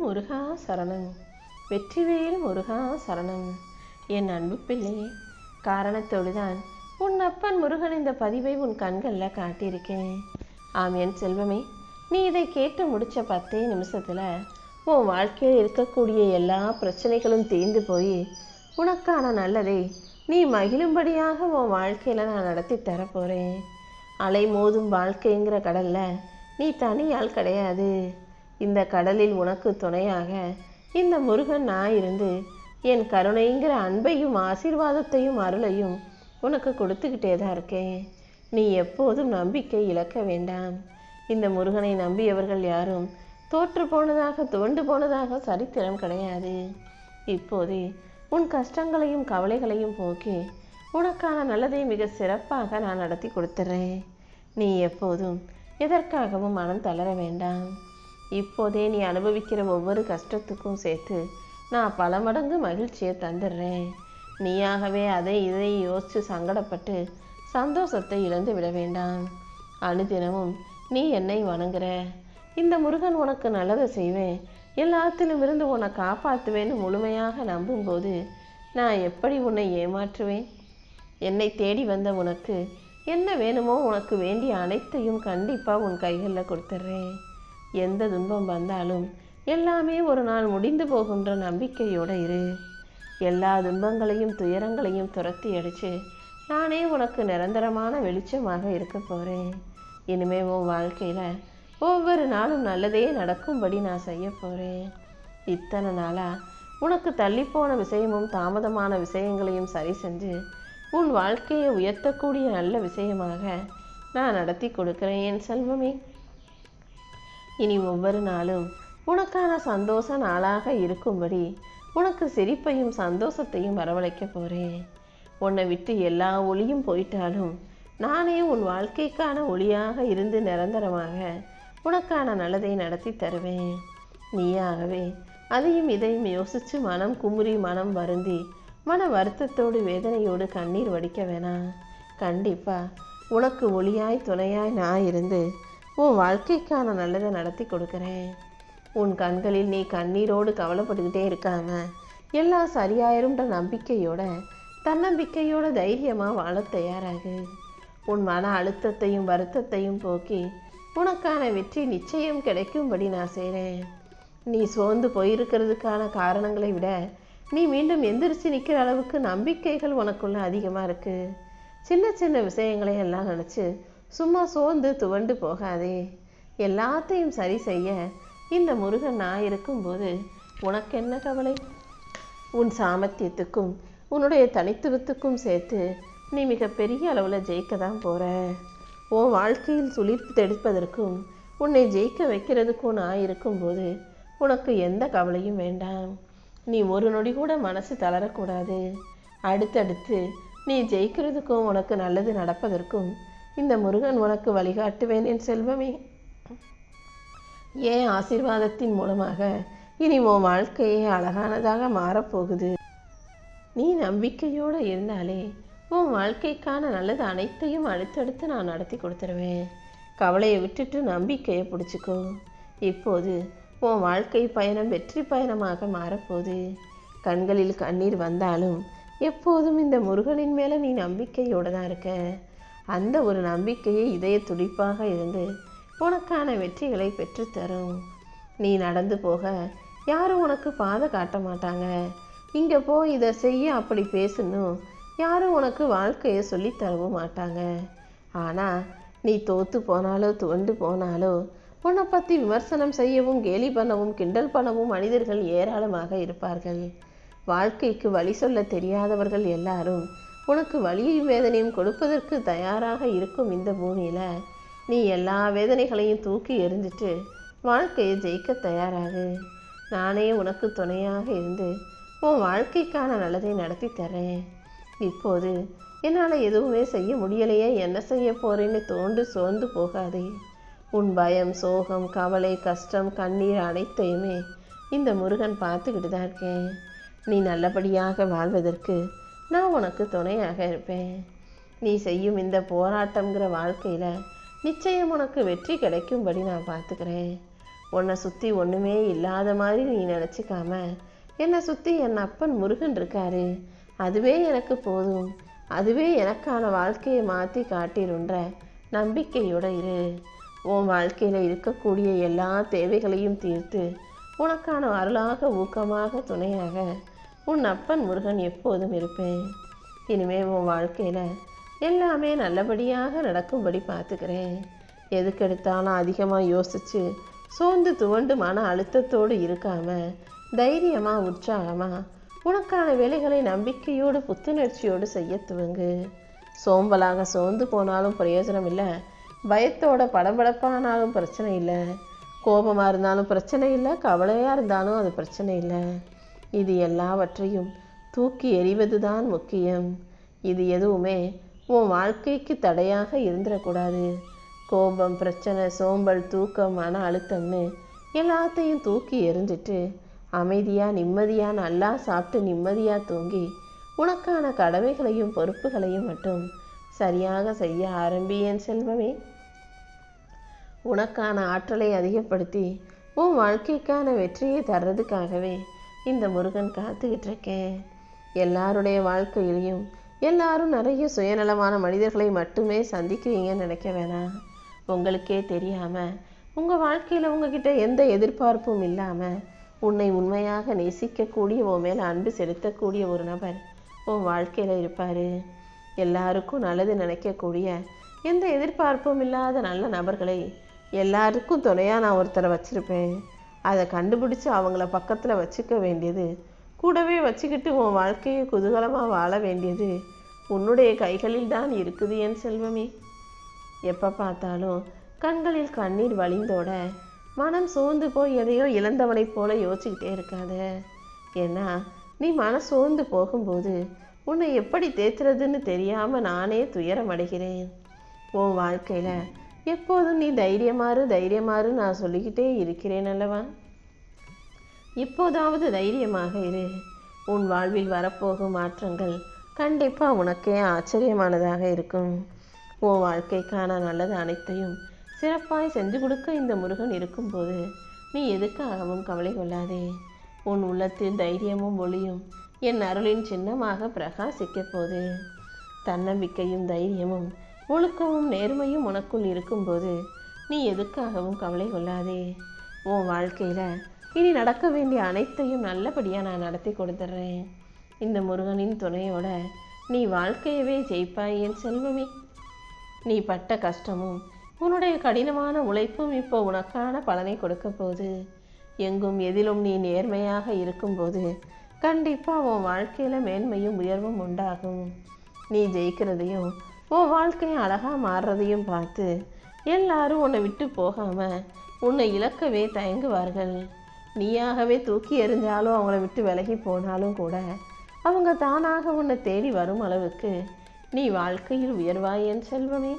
முருகா சரணம். வெற்றிவேல் முருகா சரணம். என் அன்பு பிள்ளையே, காரணத்தோடுதான் உன் அப்பன் முருகன் இந்த பதிவை உன் கண்களில் காட்டியிருக்கேன். ஆம் என் செல்வமே, நீ இதை கேட்டு முடித்த 10 நிமிஷத்தில் உன் வாழ்க்கையில் இருக்கக்கூடிய எல்லா பிரச்சனைகளும் தீர்ந்து போய் உனக்கான நல்லதை நீ மகிழும்படியாக உன் வாழ்க்கையில் நான் நடத்தி தரப்போகிறேன். அலை மோதும் வாழ்க்கைங்கிற கடலில் நீ தனியால் கிடையாது. இந்த கடலில் உனக்கு துணையாக இந்த முருகன் நான் இருந்து என் கருணைங்கிற அன்பையும் ஆசீர்வாதத்தையும் அருளையும் உனக்கு கொடுத்துக்கிட்டே தான் இருக்கேன். நீ எப்போதும் நம்பிக்கை இழக்க வேண்டாம். இந்த முருகனை நம்பியவர்கள் யாரும் தோற்று போனதாக துவண்டு போனதாக சரித்திரம் கிடையாது. இப்போது உன் கஷ்டங்களையும் கவலைகளையும் போக்கி உனக்கான நல்லதை மிக சிறப்பாக நான் நடத்தி கொடுத்துட்றேன். நீ எப்போதும் எதற்காகவும் மனம் தளர வேண்டாம். இப்போதே நீ அனுபவிக்கிற ஒவ்வொரு கஷ்டத்துக்கும் சேர்த்து நான் பல மடங்கு மகிழ்ச்சியை தந்துடுறேன். நீயாகவே அதை இதை யோசித்து சங்கடப்பட்டு சந்தோஷத்தை இழந்து விட வேண்டாம். அனுதினமும் நீ என்னை வணங்குற. இந்த முருகன் உனக்கு நல்லதை செய்வேன், எல்லாத்திலும் இருந்து உன்னை காப்பாற்றுவேன்னு முழுமையாக நம்பும்போது நான் எப்படி உன்னை ஏமாற்றுவேன்? என்னை தேடி வந்த உனக்கு என்ன வேணுமோ உனக்கு வேண்டிய அனைத்தையும் கண்டிப்பாக உன் கைகளில் கொடுத்துட்றேன். எந்த துன்பம் வந்தாலும் எல்லாமே ஒரு நாள் முடிந்து போகின்ற நம்பிக்கையோடு இரு. எல்லா துன்பங்களையும் துயரங்களையும் துரத்தி அடித்து நானே உனக்கு நிரந்தரமான வெளிச்சமாக இருக்க போகிறேன். இனிமே உன் வாழ்க்கையில் ஒவ்வொரு நாளும் நல்லதே நடக்கும்படி நான் செய்ய போகிறேன். இத்தனை நாளாக உனக்கு தள்ளிப்போன விஷயமும் தாமதமான விஷயங்களையும் சரி செஞ்சு உன் வாழ்க்கையை உயர்த்தக்கூடிய நல்ல விஷயமாக நான் நடத்தி கொடுக்குறேன் என் செல்வமே. இனி ஒவ்வொரு நாளும் உனக்கான சந்தோஷ நாளாக இருக்கும்படி உனக்கு சிரிப்பையும் சந்தோஷத்தையும் வரவழைக்க போகிறேன். உன்னை விட்டு எல்லா ஒளியும் போயிட்டாலும் நானே உன் வாழ்க்கைக்கான ஒளியாக இருந்து நிரந்தரமாக உனக்கான நல்லதை நடத்தி தருவேன். நீயாகவே அதையும் இதையும் யோசித்து மனம் குமுறி மனம் வருந்தி மன வருத்தத்தோடு வேதனையோடு கண்ணீர் வடிக்க வேணாம். கண்டிப்பாக உனக்கு ஒளியாய் துணையாய் நான் இருந்து உன் வாழ்க்கைக்கான நல்லதை நடத்தி கொடுக்குறேன். உன் கண்களில் நீ கண்ணீரோடு கவலைப்பட்டுக்கிட்டே இருக்காம எல்லாம் சரியாயிரும்ன்ற நம்பிக்கையோட தன்னம்பிக்கையோட தைரியமாக வாழ தயாராகு. உன் மன அழுத்தத்தையும் வருத்தத்தையும் போக்கி உனக்கான வெற்றி நிச்சயம் கிடைக்கும்படி நான் செய்கிறேன். நீ சோர்ந்து போயிருக்கிறதுக்கான காரணங்களை விட நீ மீண்டும் எந்திரிச்சு நிற்கிற அளவுக்கு நம்பிக்கைகள் உனக்குள்ள அதிகமாக இருக்குது. சின்ன சின்ன விஷயங்களை எல்லாம் நினச்சி சும்மா சோர்ந்து துவண்டு போகாதே. எல்லாத்தையும் சரி செய்ய இந்த முருகன் நான் இருக்கும்போது உனக்கு என்ன கவலை? உன் சாமர்த்தியத்துக்கும் உன்னுடைய தனித்துவத்துக்கும் சேர்த்து நீ மிகப்பெரிய அளவில் ஜெயிக்க தான் போகிற. உன் வாழ்க்கையில் சுளிர்ப்பு தெளிப்பதற்கும் உன்னை ஜெயிக்க வைக்கிறதுக்கும் நான் இருக்கும்போது உனக்கு எந்த கவலையும் வேண்டாம். நீ ஒரு நொடி கூட மனசு தளரக்கூடாது. அடுத்தடுத்து நீ ஜெயிக்கிறதுக்கும் உனக்கு நல்லது நடப்பதற்கும் இந்த முருகன் உனக்கு வழிகாட்டுவேன் என் செல்வமே. ஏன் ஆசீர்வாதத்தின் மூலமாக இனி உன் வாழ்க்கையே அழகானதாக மாறப்போகுது. நீ நம்பிக்கையோடு இருந்தாலே உன் வாழ்க்கைக்கான நல்லது அனைத்தையும் அடுத்தடுத்து நான் நடத்தி கொடுத்துருவேன். கவலையை விட்டுட்டு நம்பிக்கையை பிடிச்சிக்கோ. இப்போது உன் வாழ்க்கை பயணம் வெற்றி பயணமாக மாறப்போகுது. கண்களில் கண்ணீர் வந்தாலும் எப்போதும் இந்த முருகனின் மேலே நீ நம்பிக்கையோடு தான் இருக்க. அந்த ஒரு நம்பிக்கையை இதய துடிப்பாக இருந்து உனக்கான வெற்றிகளை பெற்றுத்தரும். நீ நடந்து போக யாரும் உனக்கு பாதை காட்ட மாட்டாங்க. இங்கே போய் இதை செய்ய அப்படி பேசணும் யாரும் உனக்கு வாழ்க்கையை சொல்லித்தரவும் மாட்டாங்க. ஆனால் நீ தோற்று போனாலோ துவண்டு போனாலோ உன்னை பற்றி விமர்சனம் செய்யவும் கேலி பண்ணவும் கிண்டல் பண்ணவும் மனிதர்கள் ஏராளமாக இருப்பார்கள். வாழ்க்கைக்கு வழி சொல்ல தெரியாதவர்கள் எல்லாரும் உனக்கு வலியையும் வேதனையும் கொடுப்பதற்கு தயாராக இருக்கும் இந்த பூமியில் நீ எல்லா வேதனைகளையும் தூக்கி எறிஞ்சிட்டு வாழ்க்கையை ஜெயிக்க தயாராகு. நானே உனக்கு துணையாக இருந்து உன் வாழ்க்கைக்கான நல்லதை நடத்தி தரேன். இப்போது என்னால் எதுவுமே செய்ய முடியலையே, என்ன செய்ய போகிறேன்னு சோர்ந்து போகாதே. உன் பயம் சோகம் கவலை கஷ்டம் கண்ணீர் அனைத்தையுமே இந்த முருகன் பார்த்துக்கிட்டு தான் இருக்கேன். நீ நல்லபடியாக வாழ்வதற்கு நான் உனக்கு துணையாக இருப்பேன். நீ செய்யும் இந்த போராட்டங்கிற வாழ்க்கையில் நிச்சயம் உனக்கு வெற்றி கிடைக்கும்படி நான் பார்த்துக்கிறேன். உன்னை சுற்றி ஒன்றுமே இல்லாத மாதிரி நீ நினச்சிக்காம, என்னை சுற்றி என் அப்பன் முருகன் இருக்காரு, அதுவே எனக்கு போதும், அதுவே எனக்கான வாழ்க்கையை மாற்றி காட்டிருன்ற நம்பிக்கையோடு இரு. உன் வாழ்க்கையில் இருக்கக்கூடிய எல்லா தேவைகளையும் தீர்த்து உனக்கான அருளாக, ஊக்கமாக, துணையாக உன் அப்பன் முருகன் எப்போதும் இருப்பேன். இனிமேல் உன் வாழ்க்கையில் எல்லாமே நல்லபடியாக நடக்கும்படி பார்த்துக்கிறேன். எதுக்கெடுத்தாலும் அதிகமாக யோசித்து சோர்ந்து துவண்டு மன அழுத்தத்தோடு இருக்காமல் தைரியமாக, உற்சாகமாக உனக்கான வேலைகளை நம்பிக்கையோடு, புத்துணர்ச்சியோடு செய்ய துவங்கு. சோம்பலாக சோர்ந்து போனாலும் பிரயோஜனம் இல்லை, பயத்தோட படபடப்பானாலும் பிரச்சனை இல்லை, கோபமாக இருந்தாலும் பிரச்சனை இல்லை, கவலையாக இருந்தாலும் அது பிரச்சனை இல்லை. இது எல்லாவற்றையும் தூக்கி எறிவது தான் முக்கியம். இது எதுவுமே உன் வாழ்க்கைக்கு தடையாக இருந்துடக்கூடாது. கோபம், பிரச்சனை, சோம்பல், தூக்கம், மன அழுத்தம்னு எல்லாத்தையும் தூக்கி எறிஞ்சிட்டு அமைதியாக, நிம்மதியாக, நல்லா சாப்பிட்டு நிம்மதியாக தூங்கி உனக்கான கடமைகளையும் பொறுப்புகளையும் மட்டும் சரியாக செய்ய ஆரம்பி என் செல்வமே. உனக்கான ஆற்றலை அதிகப்படுத்தி உன் வாழ்க்கைக்கான வெற்றியை தர்றதுக்காகவே இந்த முருகன் காத்துக்கிட்டு இருக்கேன். எல்லாருடைய வாழ்க்கையிலையும் எல்லாரும் நிறைய சுயநலமான மனிதர்களை மட்டுமே சந்திக்கிறீங்கன்னு நினைக்க வேணாம். உங்களுக்கே தெரியாமல் உங்கள் வாழ்க்கையில் உங்ககிட்ட எந்த எதிர்பார்ப்பும் இல்லாமல் உன்னை உண்மையாக நேசிக்கக்கூடிய, உன் மேலே அன்பு செலுத்தக்கூடிய ஒரு நபர் உன் வாழ்க்கையில் இருப்பார். எல்லாருக்கும் நல்லது நினைக்கக்கூடிய, எந்த எதிர்பார்ப்பும் இல்லாத நல்ல நபர்களை எல்லாருக்கும் துணையாக நான் ஒருத்தரை வச்சுருப்பேன். அதை கண்டுபிடிச்சி அவங்கள பக்கத்தில் வச்சுக்க வேண்டியது, கூடவே வச்சுக்கிட்டு உன் வாழ்க்கையை குதூகலமாக வாழ வேண்டியது உன்னுடைய கைகளில் தான் இருக்குது என் செல்வமே. எப்போ பார்த்தாலும் கண்களில் கண்ணீர் வழிந்தோட மனம் சோர்ந்து போய் எதையோ இழந்தவனைப் போல யோசிச்சுக்கிட்டே இருக்காத. ஏன்னா நீ மனம் சோர்ந்து போகும்போது உன்னை எப்படி தேத்துறதுன்னு தெரியாமல் நானே துயரம் அடைகிறேன். உன் வாழ்க்கையில் எப்போதும் நீ தைரியமாறு நான் சொல்லிக்கிட்டே இருக்கிறேன் அல்லவா? இப்போதாவது தைரியமாக இரு. உன் வாழ்வில் வரப்போகும் மாற்றங்கள் கண்டிப்பாக உனக்கே ஆச்சரியமானதாக இருக்கும். உன் வாழ்க்கைக்கான நல்லது அனைத்தையும் சிறப்பாய் செஞ்சு கொடுக்க இந்த முருகன் இருக்கும்போது நீ எதுக்காகவும் கவலை கொள்ளாதே. உன் உள்ளத்தில் தைரியமும் ஒளியும் என் அருளின் சின்னமாக பிரகாசிக்க போது. தன்னம்பிக்கையும் தைரியமும் ஒழுக்கமும் நேர்மையும் உனக்குள் இருக்கும்போது நீ எதுக்காகவும் கவலை கொள்ளாதே. உன் வாழ்க்கையில் இனி நடக்க வேண்டிய அனைத்தையும் நல்லபடியாக நான் நடத்தி கொடுத்துட்றேன். இந்த முருகனின் துணையோட நீ வாழ்க்கையவே ஜெயிப்பாய் என் செல்வமே. நீ பட்ட கஷ்டமும் உன்னுடைய கடினமான உழைப்பும் இப்போ உனக்கான பலனை கொடுக்க போகுது. எங்கும் எதிலும் நீ நேர்மையாக இருக்கும்போது கண்டிப்பாக உன் வாழ்க்கையில் மேன்மையும் உயர்வும் உண்டாகும். நீ ஜெயிக்கிறதையும் உன் வாழ்க்கையை அழகாக மாறுறதையும் பார்த்து எல்லாரும் உன்னை விட்டு போகாமல் உன்னை இழக்கவே தயங்குவார்கள். நீயாகவே தூக்கி எறிஞ்சாலும் அவங்கள விட்டு விலகி போனாலும் கூட அவங்க தானாக உன்னை தேடி வரும் அளவுக்கு நீ வாழ்க்கையில் உயர்வாய் என் செல்வமே.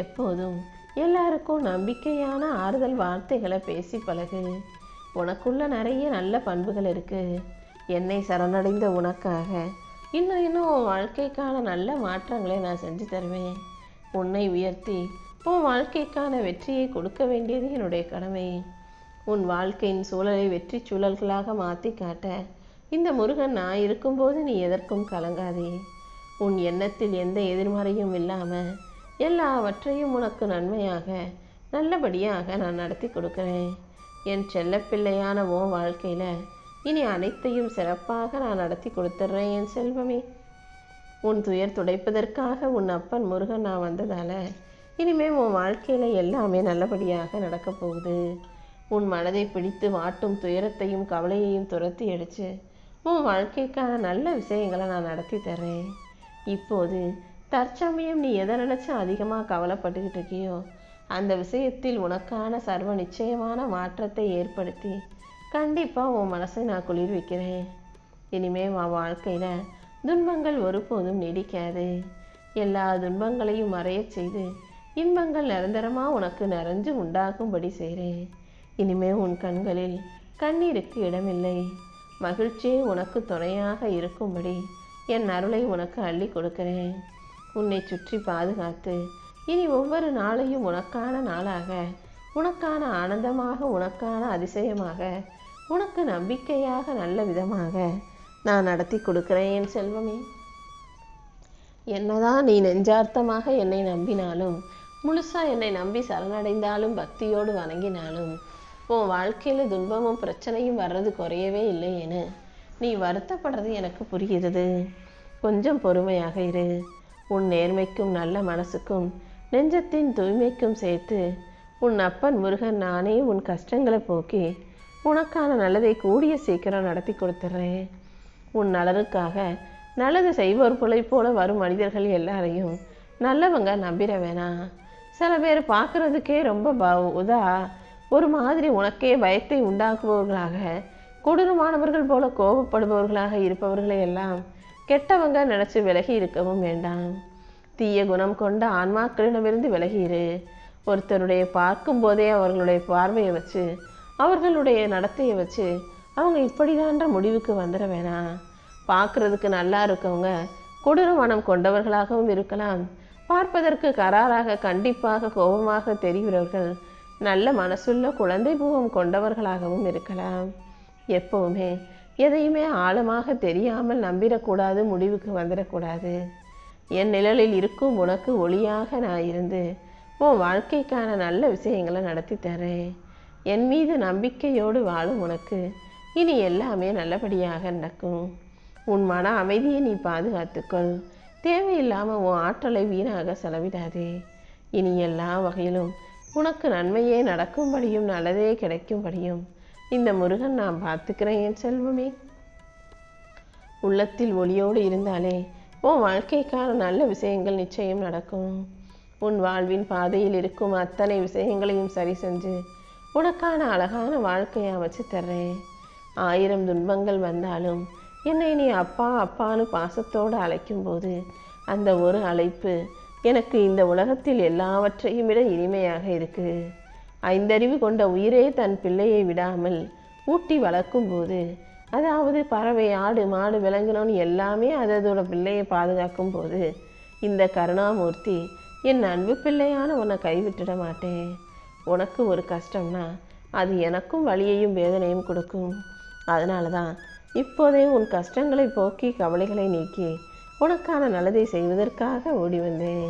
எப்போதும் எல்லாருக்கும் நம்பிக்கையான ஆறுதல் வார்த்தைகளை பேசி பழகு. உனக்குள்ள நிறைய நல்ல பண்புகள் இருக்குது. என்னை சரணடைந்த உனக்காக இன்னும் உன் வாழ்க்கைக்கான நல்ல மாற்றங்களை நான் செஞ்சு தருவேன். உன்னை உயர்த்தி உன் வாழ்க்கைக்கான வெற்றியை கொடுக்க வேண்டியது என்னுடைய கடமை. உன் வாழ்க்கையின் சூழலை வெற்றி சூழல்களாக மாற்றி காட்ட இந்த முருகன் நான் இருக்கும்போது நீ எதற்கும் கலங்காதே. உன் எண்ணத்தில் எந்த எதிர்மறையும் இல்லாமல் எல்லாவற்றையும் உனக்கு நன்மையாக நல்லபடியாக நான் நடத்தி கொடுக்குறேன். என் செல்லப்பிள்ளையான உன் வாழ்க்கையில் இனி அனைத்தையும் சிறப்பாக நான் நடத்தி கொடுத்துட்றேன் என் செல்வமே. உன் துயர் துடைப்பதற்காக உன் அப்பன் முருகன் நான் வந்ததால் இனிமேல் உன் வாழ்க்கையில் எல்லாமே நல்லபடியாக நடக்கப் போகுது. உன் மனதை பிடித்து வாட்டும் துயரத்தையும் கவலையையும் துரத்தி அடித்து உன் வாழ்க்கைக்கான நல்ல விஷயங்களை நான் நடத்தி தர்றேன். இப்போது தற்சமயம் நீ எதை நினச்சி அதிகமாக கவலைப்பட்டுக்கிட்டு இருக்கியோ அந்த விஷயத்தில் உனக்கான சர்வ நிச்சயமான மாற்றத்தை ஏற்படுத்தி கண்டிப்பாக உன் மனசை நான் குளிர் வைக்கிறேன். இனிமேல் உன் வாழ்க்கையில் துன்பங்கள் ஒருபோதும் நீடிக்காது. எல்லா துன்பங்களையும் மறையச் செய்து இன்பங்கள் நிரந்தரமாக உனக்கு நிறைஞ்சு உண்டாகும்படி செய்கிறேன். இனிமேல் உன் கண்களில் கண்ணீருக்கு இடமில்லை. மகிழ்ச்சியே உனக்கு துணையாக இருக்கும்படி என் அருளை உனக்கு அள்ளி கொடுக்கிறேன். உன்னை சுற்றி பாதுகாத்து இனி ஒவ்வொரு நாளையும் உனக்கான நாளாக உனக்கான ஆனந்தமாக, உனக்கான அதிசயமாக, உனக்கு நம்பிக்கையாக, நல்ல விதமாக நான் நடத்தி கொடுக்கிறேன் என் செல்வமே. என்னதான் நீ நெஞ்சார்த்தமாக என்னை நம்பினாலும், முழுசா என்னை நம்பி சரணடைந்தாலும், பக்தியோடு வணங்கினாலும், உன் வாழ்க்கையில் துன்பமும் பிரச்சனையும் வர்றது குறையவே இல்லையேன்னு நீ வருத்தப்படுறது எனக்கு புரிகிறது. கொஞ்சம் பொறுமையாக இரு. உன் நேர்மைக்கும் நல்ல மனசுக்கும் நெஞ்சத்தின் தூய்மைக்கும் சேர்த்து உன் அப்பன் முருகன் நானே உன் கஷ்டங்களை போக்கி உனக்கான நல்லதை கூடிய சீக்கிரம் நடத்தி கொடுத்துட்றேன். உன் நலனுக்காக நல்லது செய்வோர்களை போல வரும் மனிதர்கள் எல்லாரையும் நல்லவங்க நம்பிட வேணாம். சில பேர் பார்க்குறதுக்கே ரொம்ப ஒரு மாதிரி உனக்கே பயத்தை உண்டாக்குபவர்களாக, கொடூரமானவர்கள் போல கோபப்படுபவர்களாக இருப்பவர்களை எல்லாம் கெட்டவங்க நினச்சி விலகி இருக்கவும் வேண்டாம். தீய குணம் கொண்ட ஆன்மாக்களிடமிருந்து விலகிரு. ஒருத்தருடைய பார்க்கும்போதே அவர்களுடைய பார்வையை வச்சு, அவர்களுடைய நடத்தையை வச்சு அவங்க இப்படிதான்ற முடிவுக்கு வந்துட வேணாம். பார்க்குறதுக்கு நல்லா இருக்கவங்க கொடூர மனம் கொண்டவர்களாகவும் இருக்கலாம். பார்ப்பதற்கு கராராக, கண்டிப்பாக, கோபமாக தெரிகிறவர்கள் நல்ல மனசுள்ள குழந்தை பூவம் கொண்டவர்களாகவும் இருக்கலாம். எப்பவுமே எதையுமே ஆழமாக தெரியாமல் நம்பிடக்கூடாது, முடிவுக்கு வந்துடக்கூடாது. என் நிழலில் இருக்கும் உனக்கு ஒளியாக நான் இருந்து உன் வாழ்க்கைக்கான நல்ல விஷயங்களை நடத்தி தரேன். என் மீது நம்பிக்கையோடு வாழும் உனக்கு இனி எல்லாமே நல்லபடியாக நடக்கும். உன் மன அமைதியை நீ பாதுகாத்துக்கொள். தேவையில்லாமல் உன் ஆற்றலை வீணாக செலவிடாதே. இனி எல்லா வகையிலும் உனக்கு நன்மையே நடக்கும்படியும் நல்லதே கிடைக்கும்படியும் இந்த முருகன் நான் பார்த்துக்கிறேன் என் செல்வமே. உள்ளத்தில் ஒளியோடு இருந்தாலே உன் வாழ்க்கைக்கான நல்ல விஷயங்கள் நிச்சயம் நடக்கும். உன் வாழ்வின் பாதையில் இருக்கும் அத்தனை விஷயங்களையும் சரி செஞ்சு உனக்கான அழகான வாழ்க்கையை அமைச்சு தர்றேன். 1000 துன்பங்கள் வந்தாலும் என்னை நீ அப்பா அப்பான்னு பாசத்தோடு அழைக்கும்போது அந்த ஒரு அழைப்பு எனக்கு இந்த உலகத்தில் எல்லாவற்றையும் விட இனிமையாக இருக்கு. 5 அறிவு கொண்ட உயிரே தன் பிள்ளையை விடாமல் ஊட்டி வளர்க்கும் போது, அதாவது பறவை, ஆடு, மாடு, விலங்கினோன்னு எல்லாமே அதோட பிள்ளையை பாதுகாக்கும் போது, இந்த கருணாமூர்த்தி என் அன்பு பிள்ளையான உன்னை கைவிட்டுட மாட்டேன். உனக்கு ஒரு கஷ்டம்னா அது எனக்கும் வலியையும் வேதனையும் கொடுக்கும். அதனால தான் இப்போதே உன் கஷ்டங்களை போக்கி கவலைகளை நீக்கி உனக்கான நல்லதை செய்வதற்காக ஓடி வந்தேன்.